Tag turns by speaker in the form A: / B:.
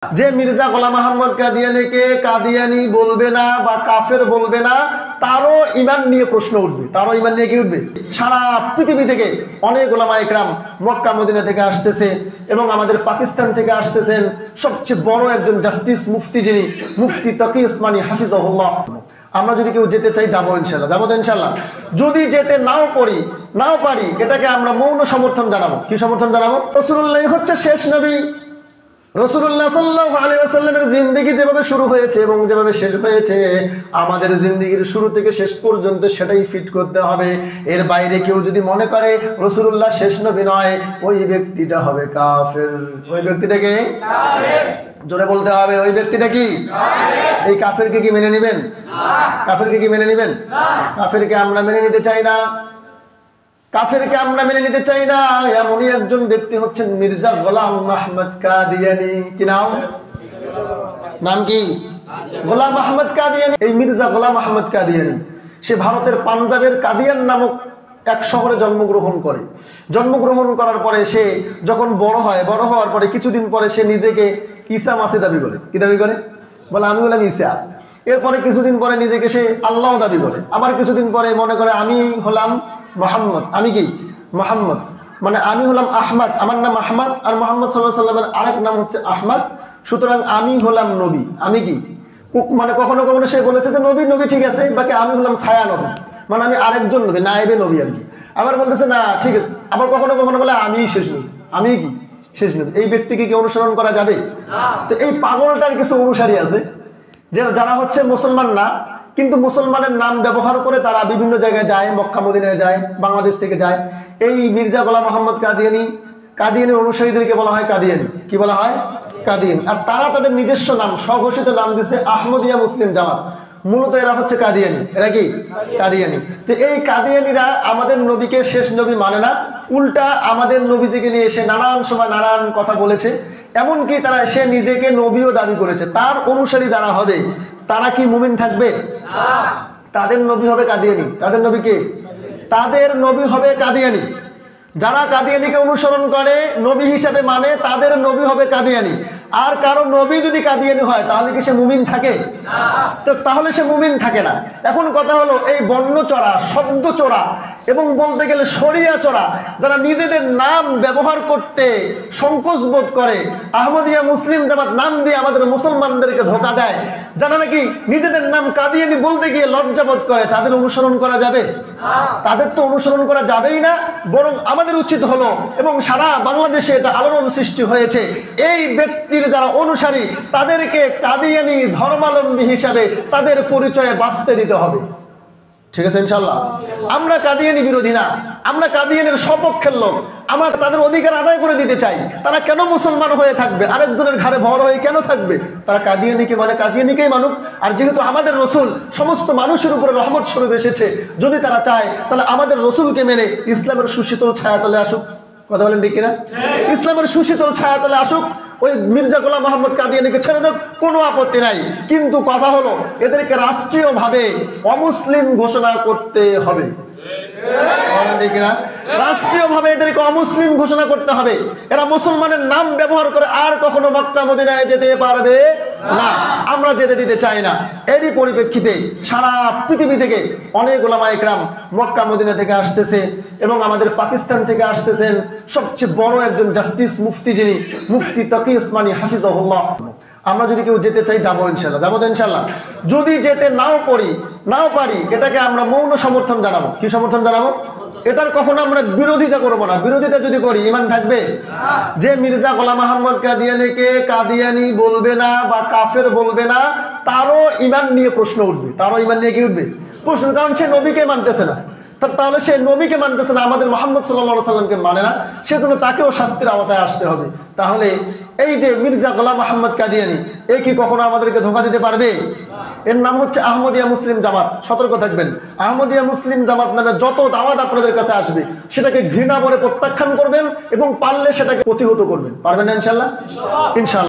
A: যে মির্জা গোলাম আহমদ কাদিয়ানীকে কাদিয়ানী বলবে না বা কাফের বলবে না, তারও ঈমান নিয়ে প্রশ্ন উঠবে। তারও ঈমান নিয়ে কি উঠবে? সারা পৃথিবী থেকে অনেক উলামা ইকরাম মক্কা মদিনা থেকে আসতেছে এবং আমাদের পাকিস্তান থেকে আসতেছেন। সবচেয়ে বড় একজন জাস্টিস মুফতি, যিনি মুফতি তকি উসমানী হাফিজাহুল্লাহ। আমরা যদি কেউ যেতে চাই, যাবো ইনশাল্লাহ, যাবো তো ইনশাল্লাহ। যদি যেতে নাও পারি, এটাকে আমরা মৌন সমর্থন জানাবো। কি সমর্থন জানাবো? রাসূলুল্লাহ হচ্ছে শেষ নবী। রাসূলুল্লাহ সাল্লাল্লাহু আলাইহি ওয়াসাল্লামের জিন্দেগি যেভাবে শুরু হয়েছে এবং যেভাবে শেষ হয়েছে, আমাদের জিন্দেগির শুরু থেকে শেষ পর্যন্ত সেটাই ফিট করতে হবে। এর বাইরে কেউ যদি মনে করে রাসূলুল্লাহ শেষ নবী নয়, ওই ব্যক্তিটা হবে কাফের। ওই ব্যক্তিটাকে কাফের জোরে বলতে হবে। ওই ব্যক্তিটা কি কাফের? এই কাফেরকে কি মেনে নেবেন? কাফেরকে কি মেনে নেবেন? কাফেরকে আমরা মেনে নিতে চাই না। কাফেরকে আমরা মেনে নিতে চাই না। এমনই একজন ব্যক্তি হচ্ছেন মির্জা গোলাম আহমদ কাদিয়ানী। কি নাম কি? গোলাম আহমদ কাদিয়ানী। এই মির্জা গোলাম আহমদ কাদিয়ানী সে ভারতের পাঞ্জাবের কাদিয়ান নামক এক শহরে জন্মগ্রহণ করে। জন্মগ্রহণ করার পরে সে যখন বড় হওয়ার পরে কিছুদিন পরে সে নিজেকে ঈসা মাসিহ দাবি করে। কি দাবি করে? বলে আমি হলাম ঈসা। এরপরে কিছুদিন পরে নিজেকে সে আল্লাহ দাবি করে। আবার কিছুদিন পরে মনে করে আমি হলাম মোহাম্মদ। আমি কি? মোহাম্মদ। মানে আমি হলাম আহমদ, আমার নাম আহমদ, আর মোহাম্মদ সাল্লাল্লাহু আলাইহি ওয়াসাল্লামের আরেক নাম হচ্ছে আহমদ। সুতরাং আমি হলাম নবী। আমি কি? মানে কখনো কখনো সে বলেছে যে নবী ঠিক আছে, বাকি আমি হলাম ছায়া নবী, মানে আমি আরেকজন নবী, নায়েবে নবী আর কি। আবার বলতেছে না ঠিক আছে। আবার কখনো কখনো বলে আমি শেষ নবী। আমি কি? শেষ নবী। এই ব্যক্তিকে কি অনুসরণ করা যাবে? তো এই পাগলটার কিছু অনুসারী আছে যারা হচ্ছে মুসলমান না, কিন্তু মুসলমানের নাম ব্যবহার করে তারা বিভিন্ন জায়গায় যায়, মক্কা মদিনায় যায়, বাংলাদেশ থেকে যায়। এই মির্জা গোলাম আহমদ কাদিয়ানীর অনুসারীদেরকে বলা হয় কাদিয়ানী। কি বলা হয়? কাদিয়ানী। আর তারা তাদের নিজস্ব নাম, স্বঘোষিত নাম দিচ্ছে আহমদিয়া মুসলিম জামাত। মূলত এরা হচ্ছে কাদিয়ানী। এরা কি? কাদিয়ানী। তো এই কাদিয়ানীরা আমাদের নবীকে শেষ নবী মানে না, উল্টা আমাদের নবীজিকে নিয়ে এসে নানান সময় নানান কথা বলেছে। এমনকি তারা সে নিজেকে নবীও দাবি করেছে। তার অনুসারী যারা হবে তারা কি মুমিন থাকবে? তাদের নবী হবে কাদিয়ানী। তাদের নবী কে? তাদের নবী হবে কাদিয়ানী। যারা কাদিয়ানীকে অনুসরণ করে, নবী হিসাবে মানে, তাদের নবী হবে কাদিয়ানী। আর কারো নবী যদি কাদিয়ানী হয়, তাহলে কি সে মুমিন থাকে? তো তাহলে সে মুমিন থাকে না। এখন কথা হলো, এই বর্ণ চড়া, শব্দ চড়া এবং বলতে গেলে শরিয়া চড়া যারা নিজেদের নাম ব্যবহার করতে সংকোচ বোধ করে, আহমদিয়া মুসলিম জামাত নাম দিয়ে আমাদের মুসলমানদেরকে ধোঁকা দেয়, যারা নাকি নিজেদের নাম কাদিয়ানী বলতে গিয়ে লজ্জাবোধ করে, তাদের অনুসরণ করা যাবে? তাদের তো অনুসরণ করা যাবেই না। বরং আমাদের উচিত হলো, এবং সারা বাংলাদেশে এটা আলোড়ন সৃষ্টি হয়েছে, এই ব্যক্তির যারা অনুসারী তাদেরকে কাদিয়ানী ধর্মাবলম্বী হিসাবে তাদের পরিচয়ে বাঁচতে দিতে হবে। ঠিক আছে ইনশাল্লাহ? আমরা কাদিয়ানী বিরোধী না, আমরা কাদিয়ানীর সপক্ষের লোক। আমরা তাদের অধিকার আদায় করে দিতে চাই। তারা কেন মুসলমান হয়ে থাকবে? আরেকজনের ঘাড়ে ভর হয়ে কেন থাকবে? তারা কাদিয়ানীকে মানে কাদিয়ানীকেই মানুক। আর যেহেতু আমাদের রসুল সমস্ত মানুষের উপরে রহমত স্বরূপ এসেছে, যদি তারা চায় তাহলে আমাদের রসুলকে মেনে ইসলামের সুশীতল ছায়াতলে আসুক। কথা বলেন ঠিক কিনা? ইসলামের সুশীতল ছায়াতলে আসুক। ওই মির্জা গোলাম আহমদ কাদিয়ানীকে ছেড়ে দেখ, কোনো আপত্তি নাই। কিন্তু কথা হলো, এদেরকে রাষ্ট্রীয়ভাবে অমুসলিম ঘোষণা করতে হবে। রাষ্ট্রীয়ভাবে এদেরকে অমুসলিম ঘোষণা করতে হবে। এরা মুসলমানের নাম ব্যবহার করে আর কখনো মক্কা মদিনায় যেতে পারবে না। আমরা যেতে দিতে চাই না। এরই পরিপ্রেক্ষিতে সারা পৃথিবী থেকে অনেক উলামা ইকরাম মক্কা মদিনা থেকে আসতেছে এবং আমাদের পাকিস্তান থেকে আসতেছেন। সবচেয়ে বড় একজন জাস্টিস মুফতি, যিনি মুফতি তকি উসমানী হাফিজাহুল্লাহ। আমরা যদি কেউ যেতে চাই, যাবো ইনশাল্লাহ, যাবো তো ইনশাল্লাহ। যদি যেতে নাও পারি, এটাকে আমরা মৌন সমর্থন জানাবো। কি সমর্থন জানাবো? এটার কখনো আমরা বিরোধিতা করবো না। বিরোধিতা যদি করি, ঈমান থাকবে? যে মির্জা গোলাম আহমদ কাদিয়ানীকে কাদিয়ানী বলবে না বা কাফের বলবে না, তারও ঈমান নিয়ে প্রশ্ন উঠবে। তারও ঈমান নিয়ে কি উঠবে? প্রশ্ন। কারণ সে নবীকে মানতেছে না। তাহলে সে নবীকে মানতেছে না, আমাদের মুহাম্মদ সাল্লাল্লাহু আলাইহি ওয়াসাল্লামকে মানে না, সেজন্য তাকেও শাস্তির আওতায় আসতে হবে। তাহলে এই যে মির্জা গোলাম আহমদ কাদিয়ানী, এ কি কখনো আমাদেরকে ধোঁকা দিতে পারবে? এর নাম হচ্ছে আহমদিয়া মুসলিম জামাত। সতর্ক থাকবেন। আহমদিয়া মুসলিম জামাত নামে যত দাওয়াত আপনাদের কাছে আসবে, সেটাকে ঘৃণা করে প্রত্যাখ্যান করবেন এবং পারলে সেটাকে প্রতিহত করবেন। পারবেন না ইনশাল্লাহ? ইনশাল্লাহ।